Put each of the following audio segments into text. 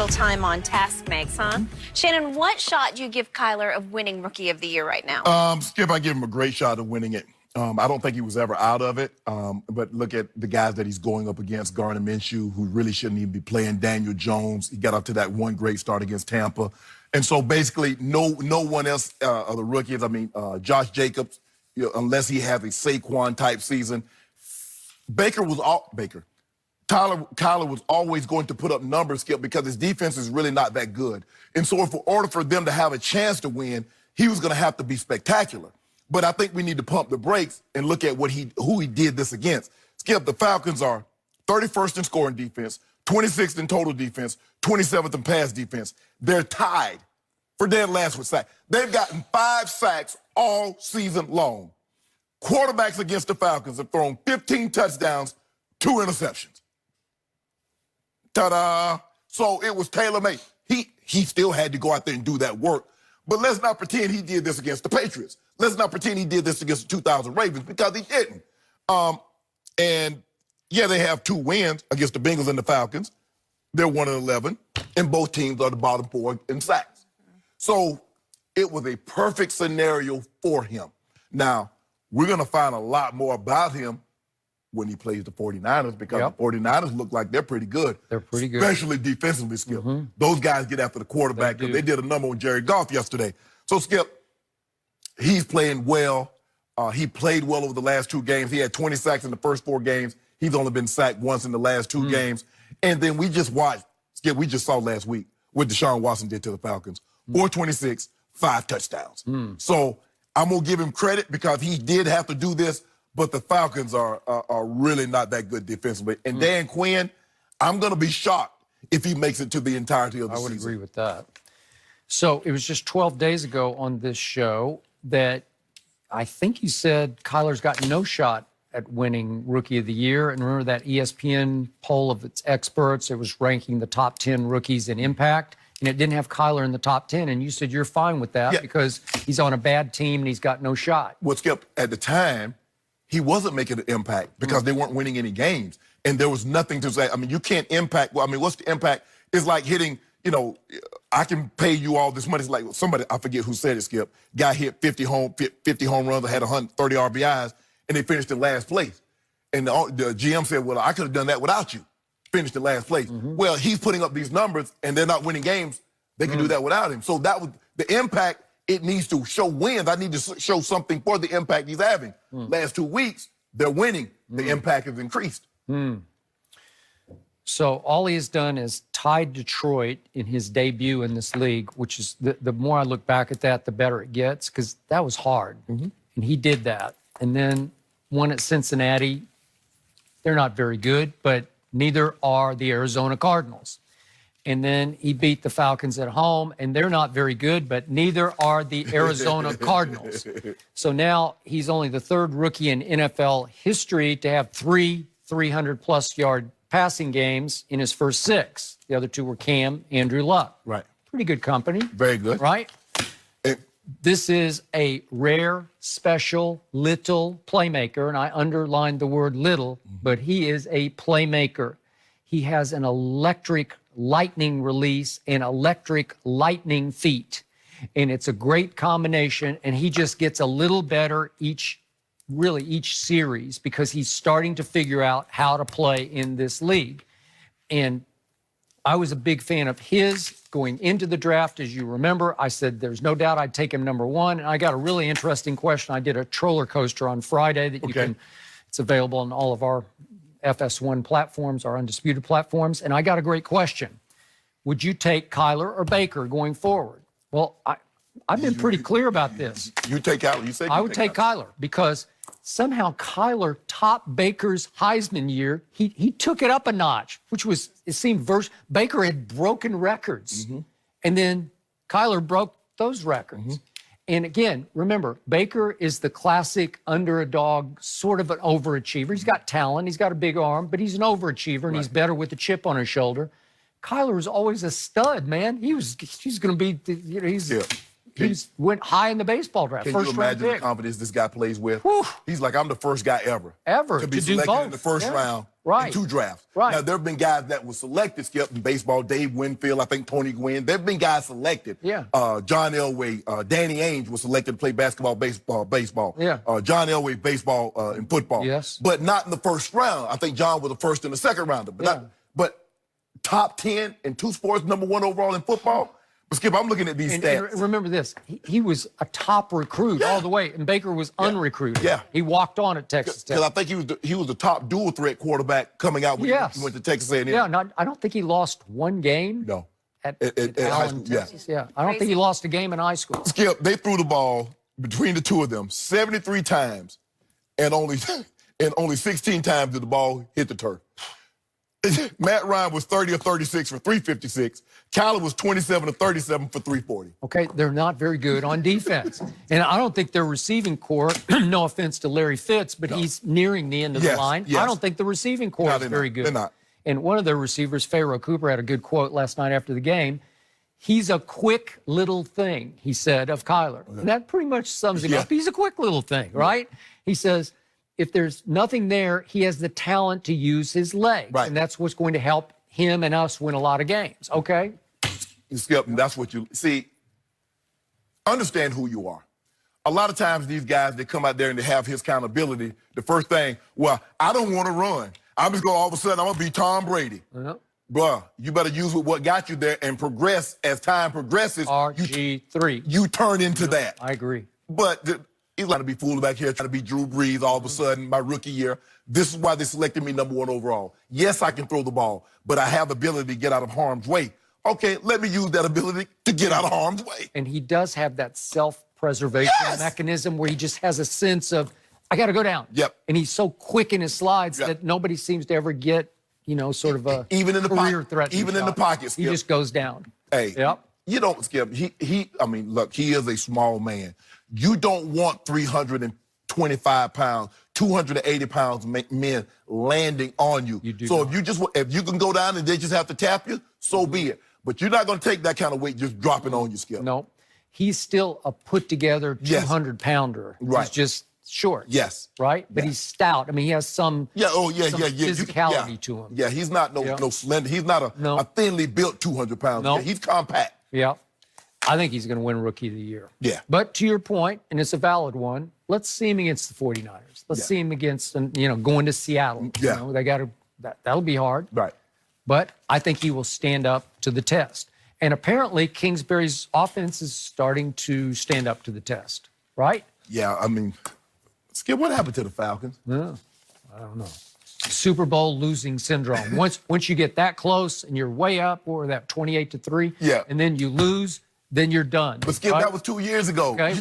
little time on task makes, huh? Shannon, what shot do you give Kyler of winning Rookie of the Year right now? Skip, I give him a great shot of winning it. I don't think he was ever out of it. But look at the guys that he's going up against. Gardner Minshew, who really shouldn't even be playing. Daniel Jones, he got up to that one great start against Tampa. And so basically no one else of the rookies, Josh Jacobs, unless he has a Saquon-type season. Kyler was always going to put up numbers, Skip, because his defense is really not that good. And so in order for them to have a chance to win, he was going to have to be spectacular. But I think we need to pump the brakes and look at who he did this against. Skip, the Falcons are 31st in scoring defense, 26th in total defense, 27th in pass defense. They're tied for dead last with sacks. They've gotten 5 sacks all season long. Quarterbacks against the Falcons have thrown 15 touchdowns, 2 interceptions. Ta-da! So it was tailor-made. He still had to go out there and do that work. But let's not pretend he did this against the Patriots. Let's not pretend he did this against the 2000 Ravens, because he didn't. And yeah, they have 2 wins against the Bengals and the Falcons. They're 1-11, and both teams are the bottom 4 in sacks. So it was a perfect scenario for him. Now, we're going to find a lot more about him when he plays the 49ers, because the 49ers look like they're pretty good. They're pretty good. Especially defensively, Skip. Those guys get after the quarterback, because they did a number on Jared Goff yesterday. So, Skip, he's playing well. He played well over the last 2 games. He had 20 sacks in the first 4 games. He's only been sacked once in the last 2 games. And then we just watched, Skip, we just saw last week what Deshaun Watson did to the Falcons. 426, 5 touchdowns. So I'm going to give him credit, because he did have to do this, but the Falcons are really not that good defensively. And Dan Quinn, I'm going to be shocked if he makes it to the entirety of the season. I would agree with that. So it was just 12 days ago on this show that I think you said Kyler's got no shot at winning Rookie of the Year. And remember that ESPN poll of its experts, it was ranking the top 10 rookies in impact, and it didn't have Kyler in the top 10. And you said you're fine with that because he's on a bad team and he's got no shot. Well, Skip, at the time, he wasn't making an impact because they weren't winning any games. And there was nothing to say. You can't impact. Well, what's the impact? It's like hitting, I can pay you all this money. It's like somebody, I forget who said it, Skip, guy hit 50 home runs, had 130 RBIs, and they finished in last place. And the GM said, well, I could have done that without you. Finished in last place. Well, he's putting up these numbers, and they're not winning games. They can do that without him. So that was the impact. It needs to show wins. I need to show something for the impact he's having. Last 2 weeks, they're winning. The impact has increased. So all he has done is tied Detroit in his debut in this league, which is, the more I look back at that, the better it gets, because that was hard. And he did that. And then won at Cincinnati. They're not very good, but neither are the Arizona Cardinals. And then he beat the Falcons at home, and they're not very good, but neither are the Arizona Cardinals. So now he's only the 3rd rookie in NFL history to have 3 300-plus yard passing games in his first 6. The other 2 were Cam, Andrew Luck. Right. Pretty good company. Very good. Right? This is a rare, special, little playmaker, and I underlined the word little, but he is a playmaker. He has an electric lightning release and electric lightning feet. And it's a great combination, and he just gets a little better each series, because he's starting to figure out how to play in this league. And I was a big fan of his going into the draft. As you remember, I said there's no doubt I'd take him #1. And I got a really interesting question. I did a troller coaster on Friday that you can, it's available on all of our FS1 platforms, our Undisputed platforms. And I got a great question. Would you take Kyler or Baker going forward? Well, I've been pretty clear about this. You take Kyler. You said I would take Kyler, because somehow Kyler topped Baker's Heisman year. He took it up a notch, which was, it seemed, Baker had broken records. And then Kyler broke those records. And again, remember, Baker is the classic underdog, sort of an overachiever. He's got talent, he's got a big arm, but he's an overachiever, and he's better with a chip on his shoulder. Kyler was always a stud, man. He's going to be, went high in the baseball draft. Can First you imagine round the pick. confidence this guy plays with? Whew. He's like, I'm the first guy ever To be do selected both. in the first Yeah. round Right. in 2 drafts. Right. Now, there have been guys that were selected, Skip, in baseball. Dave Winfield, I think Tony Gwynn. There have been guys selected. Yeah. John Elway, Danny Ainge was selected to play basketball, baseball. Yeah. John Elway, baseball and football. Yes. But not in the first round. I think John was the first and the second rounder. But top 10 in 2 sports, #1 overall in football. But Skip, I'm looking at these stats. And remember this, he was a top recruit all the way, and Baker was unrecruited. Yeah. He walked on at Texas Tech. Because I think he was the top dual threat quarterback coming out when he went to Texas A&M. Yeah, I don't think he lost one game. No. At high Allen, school, Texas. Yeah. I don't think he lost a game in high school. Skip, they threw the ball between the two of them 73 times, and only 16 times did the ball hit the turf. Matt Ryan was 30 of 36 for 356. Kyler was 27 of 37 for 340. Okay, they're not very good on defense. And I don't think their receiving core, no offense to Larry Fitz, but he's nearing the end of the line. Yes. I don't think the receiving core is very good. They're not. And one of their receivers, Pharaoh Cooper, had a good quote last night after the game. He's a quick little thing, he said, of Kyler. And that pretty much sums him up. He's a quick little thing, right? He says, if there's nothing there, he has the talent to use his legs. Right. And that's what's going to help him and us win a lot of games, okay? Skip, and that's what you see. Understand who you are. A lot of times these guys, they come out there and they have his kind of ability. The first thing, well, I don't want to run. I'm just going all of a sudden, I'm going to be Tom Brady. Bruh, you better use what got you there and progress as time progresses. RG3. You turn into that. I agree. But he's going to be fooling back here trying to be Drew Brees all of a sudden my rookie year. This is why they selected me #1 overall. Yes, I can throw the ball, but I have the ability to get out of harm's way. Okay, let me use that ability to get out of harm's way. And he does have that self-preservation mechanism where he just has a sense of, I got to go down. Yep. And he's so quick in his slides that nobody seems to ever get, sort of a even in the career-threatening even in the shot. pocket, Skip. He just goes down. Hey, you don't, Skip. I mean, look, he is a small man. You don't want 325 pounds, 280 pounds men landing on you. You do so not. if you can go down and they just have to tap you, so be it. But you're not going to take that kind of weight just dropping on you, Skip. No. He's still a put-together 200-pounder. Right. He's just short. Yes. Right? But he's stout. I mean, he has some physicality to him. Yeah, he's not no slender. He's not a thinly built 200 pounds. No. Yeah, he's compact. Yeah. I think he's going to win Rookie of the Year. Yeah. But to your point, and it's a valid one, let's see him against the 49ers. Let's see him against, going to Seattle. Yeah. They got to, that'll be hard. Right. But I think he will stand up to the test. And apparently, Kingsbury's offense is starting to stand up to the test, right? Yeah, I mean, Skip, what happened to the Falcons? Yeah, I don't know. Super Bowl losing syndrome. Once you get that close and you're way up, or that 28-3, and then you lose, then you're done. But Skip, that was 2 years ago. Okay,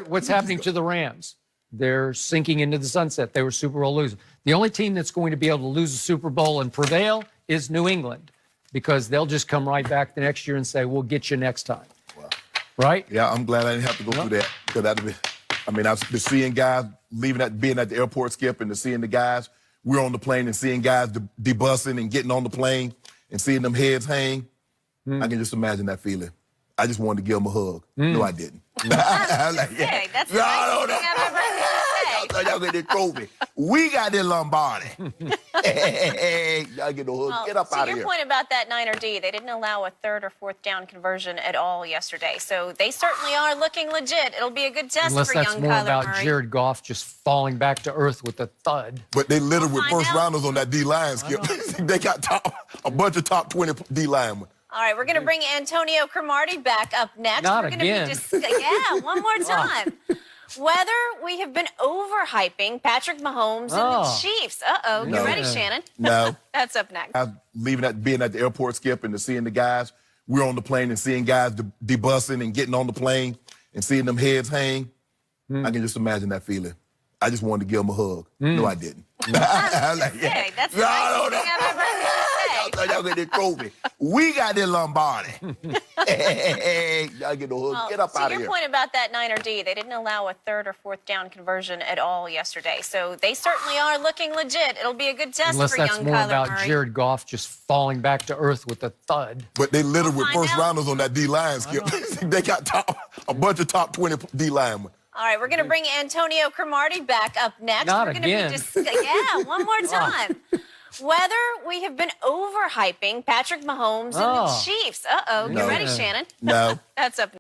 what's happening to the Rams? They're sinking into the sunset. They were Super Bowl losers. The only team that's going to be able to lose a Super Bowl and prevail is New England, because they'll just come right back the next year and say, we'll get you next time. Wow. Right? Yeah, I'm glad I didn't have to go through that, because that'd be, I mean, I've been seeing guys being at the airport, Skip, and seeing the guys, we're on the plane and seeing guys debussing and getting on the plane and seeing them heads hang. I can just imagine that feeling. I just wanted to give them a hug. No, I didn't. Hey, that's the nicest thing I've ever heard you say. Y'all get the trophy. We got the Lombardi. Hey, y'all get no hug. Get up out of here. To your point about that Niner D, they didn't allow a 3rd or 4th down conversion at all yesterday. So they certainly are looking legit. It'll be a good test Unless for that's young more Kyler about Murray. Jared Goff just falling back to earth with a thud. But they littered with find first out. rounders on that D-line, Skip. They got a bunch of top 20 D-linemen. All right, we're going to bring Antonio Cromartie back up next. Not we're gonna again. One more time. Whether we have been overhyping Patrick Mahomes and the Chiefs. Uh-oh. No. Get ready, Shannon. No. That's up next. Being at the airport, Skip, and seeing the guys, we're on the plane and seeing guys debussing and getting on the plane and seeing them heads hang. I can just imagine that feeling. I just wanted to give them a hug. No, I didn't. Hey, that's the nicest thing I've ever heard you say. thought y'all get this trophy. We got this Lombardi. Y'all get the hook. Get up out of your here. point about that Niner D, they didn't allow a third or fourth down conversion at all yesterday. So they certainly are looking legit. It'll be a good test Unless for that's young more Kyler about Murray. Jared Goff just falling back to earth with a thud. But they littered with find first out. rounders on that D-line, Skip. They got a bunch of top 20 D-linemen. All right, we're going to bring Antonio Cromartie back up next. Not we're gonna again. Yeah, one more time. Whether we have been overhyping Patrick Mahomes and the Chiefs. Uh-oh. Get No. ready, Shannon. No. That's up